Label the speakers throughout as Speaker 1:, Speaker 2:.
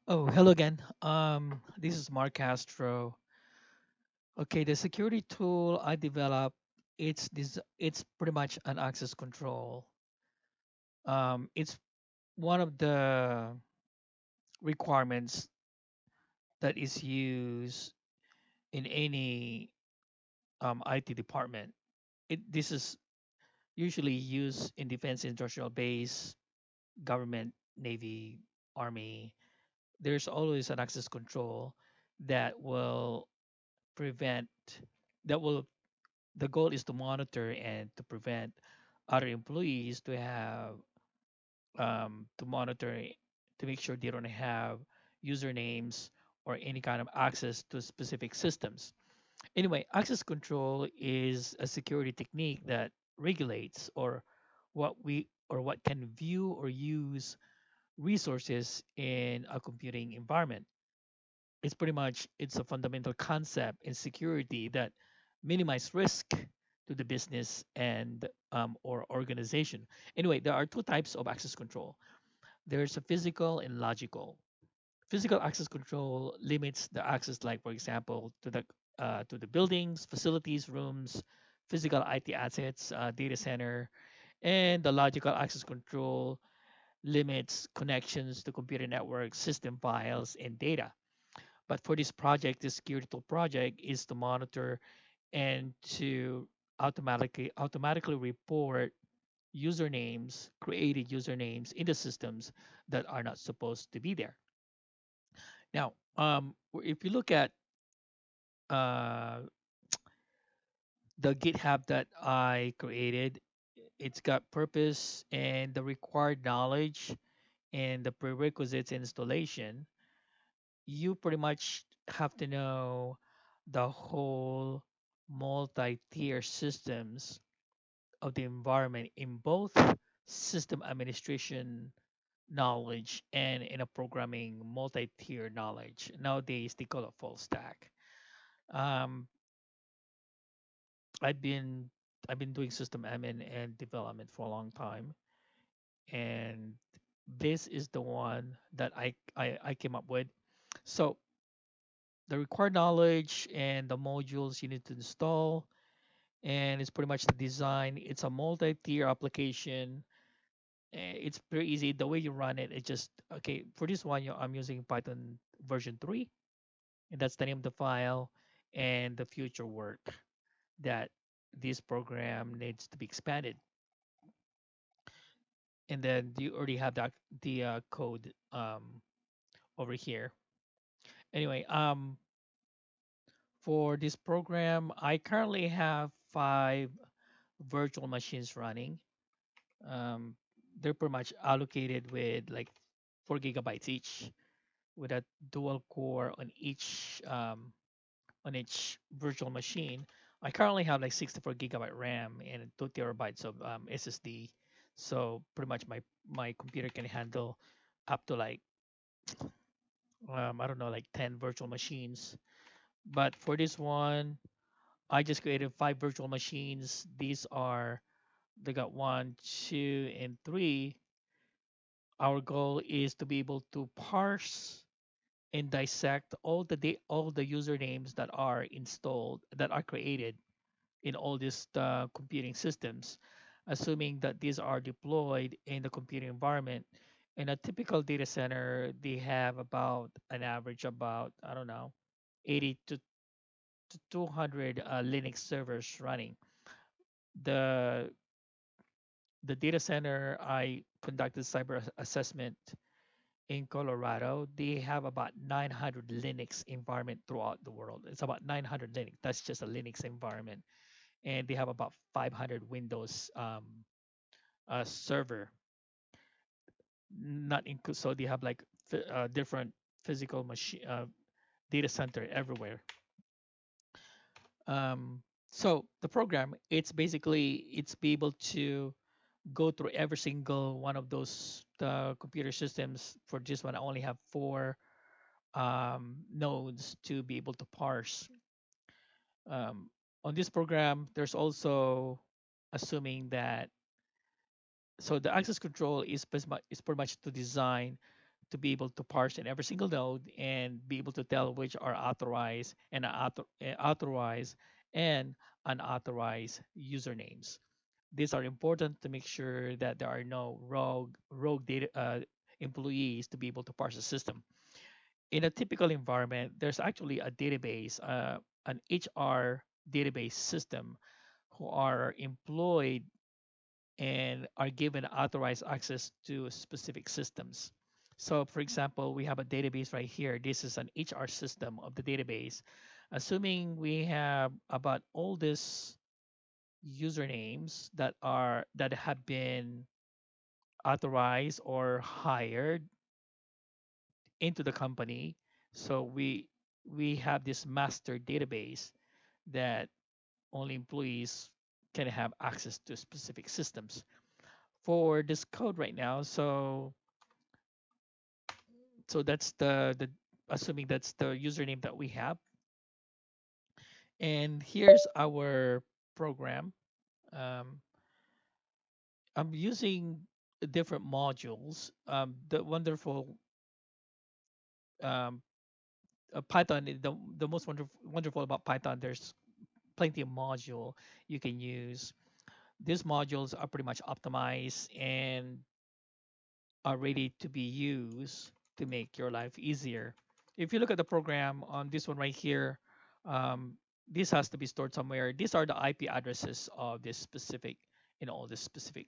Speaker 1: Oh, hello again. This is Mark Castro. Okay, the security tool I developed, it's pretty much an access control. It's one of the requirements that is used in any IT department. This is usually used in defense industrial base, government, navy, army. There's always an access control that will prevent that will the goal is to monitor and to prevent other employees to have to monitor to make sure they don't have usernames or any kind of access to specific systems. Anyway, access control is a security technique that regulates what can view or use resources in a computing environment. It's a fundamental concept in security that minimize risk to the business and or organization. Anyway, there are two types of access control. There's a physical and logical. Physical access control limits the access, like for example, to the buildings, facilities, rooms, physical IT assets, data center, and the logical access control limits connections to computer networks, system files, and data. But for this project, this security tool project is to monitor and to automatically report created usernames in the systems that are not supposed to be there. Now, if you look at uh, the GitHub that I created, it's got purpose and the required knowledge and the prerequisites installation. You pretty much have to know the whole multi-tier systems of the environment in both system administration knowledge and in a programming multi-tier knowledge. Nowadays they call it full stack. Um, I've been I've been doing system admin and development for a long time, and this is the one that I came up with. So the required knowledge and the modules you need to install, and it's pretty much the design. It's a multi-tier application. It's pretty easy. The way you run it, it just okay. For this one, I'm using Python version 3, and that's the name of the file and the future work that this program needs to be expanded. And then you already have the code over here. Anyway, for this program, I currently have 5 virtual machines running. Um, they're pretty much allocated with like 4 gigabytes each, with a dual core on each virtual machine. I currently have like 64 gigabyte RAM and 2 terabytes of SSD. So pretty much my computer can handle up to like I don't know, like 10 virtual machines. But for this one, I just created 5 virtual machines. They got one, two, and three. Our goal is to be able to parse and dissect all the usernames that are installed, that are created in all these computing systems, assuming that these are deployed in the computing environment. In a typical data center, they have about an average about, I don't know, 80 to 200 Linux servers running. The the data center I conducted cyber assessment in Colorado, they have about 900 Linux environment throughout the world. It's about 900 Linux. That's just a Linux environment, and they have about 500 Windows server. Not include, so they have like different physical machine data center everywhere. Um, so the program, it's be able to go through every single one of those computer systems. For this one, I only have 4 nodes to be able to parse. Um, on this program, there's also assuming that, so the access control is pretty much to design to be able to parse in every single node and be able to tell which are authorized and authorized and unauthorized usernames. These are important to make sure that there are no rogue data employees to be able to parse the system. In a typical environment, there's actually a database, an HR database system who are employed and are given authorized access to specific systems. So, for example, we have a database right here. This is an HR system of the database. Assuming we have about all these usernames that have been authorized or hired into the company, so we have this master database that only employees can have access to specific systems for this code right now. So that's the assuming that's the username that we have. And here's our program. Um, I'm using different modules. The wonderful um, Python, the most wonderful about Python, there's plenty of module you can use. These modules are pretty much optimized and are ready to be used to make your life easier. If you look at the program on this one right here, um, this has to be stored somewhere. These are the IP addresses of this specific, this specific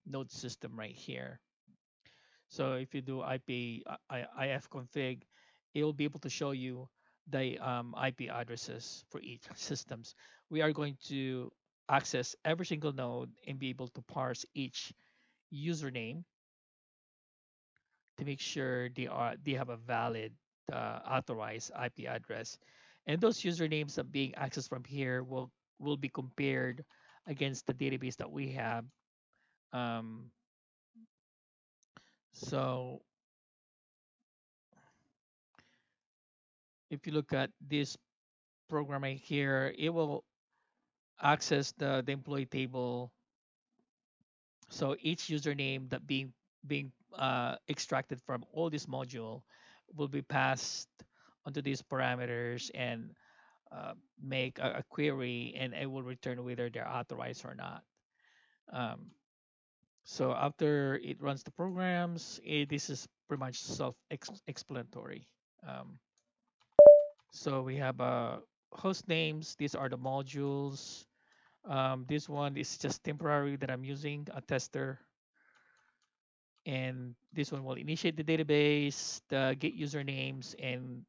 Speaker 1: node system right here. So if you do IP ifconfig, it will be able to show you the IP addresses for each systems. We are going to access every single node and be able to parse each username to make sure they have a valid authorized IP address. And those usernames that being accessed from here will be compared against the database that we have. Um, so if you look at this program right here, it will access the employee table. So each username that being extracted from all this module will be passed onto these parameters and make a query, and it will return whether they're authorized or not. Um, so after it runs the programs, this is pretty much self-explanatory. Um, so we have host names. These are the modules. This one is just temporary that I'm using a tester, and this one will initiate the database, the get usernames, and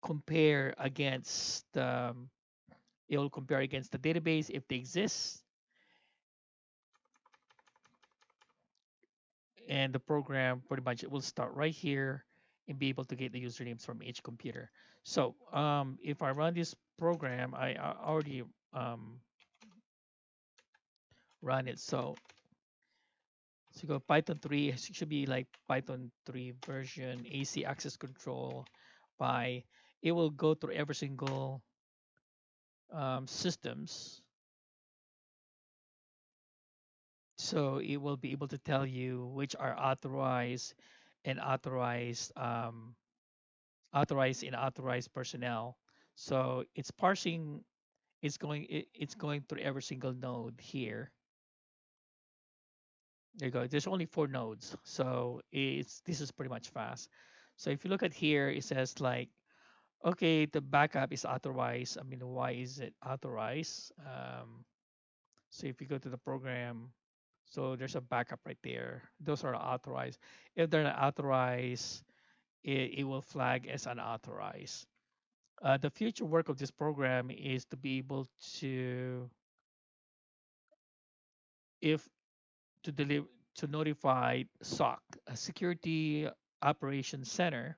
Speaker 1: compare against it will compare against the database if they exist, and the program pretty much will start right here and be able to get the usernames from each computer. So if I run this program, I already um, run it. So go Python 3, it should be like Python 3 version, AC access control by, it will go through every single systems. So it will be able to tell you which are authorized and authorized and authorized personnel. So it's parsing, it's going through every single node here. There you go. There's only 4 nodes, so it's this is pretty much fast. So if you look at here, it says like, okay, the backup is authorized. I mean, why is it authorized? So if you go to the program, so there's a backup right there. Those are authorized. If they're not authorized, it will flag as unauthorized. The future work of this program is to be able to, if to deliver to notify SOC, a Security Operations Center,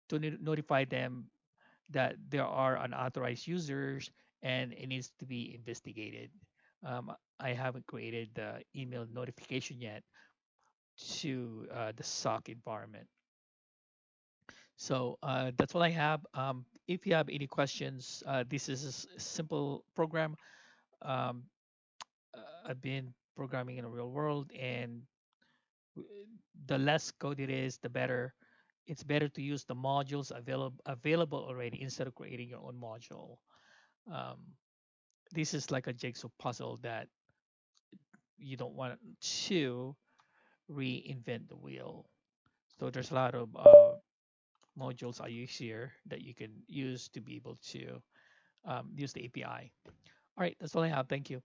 Speaker 1: to notify them that there are unauthorized users and it needs to be investigated. I haven't created the email notification yet to the SOC environment. So that's all I have. If you have any questions, this is a simple program. Um, I've been programming in the real world, and the less code it is, the better. It's better to use the modules available already instead of creating your own module. Um, this is like a jigsaw puzzle that you don't want to reinvent the wheel. So there's a lot of modules I use here that you can use to be able to use the API. All right, that's all I have. Thank you.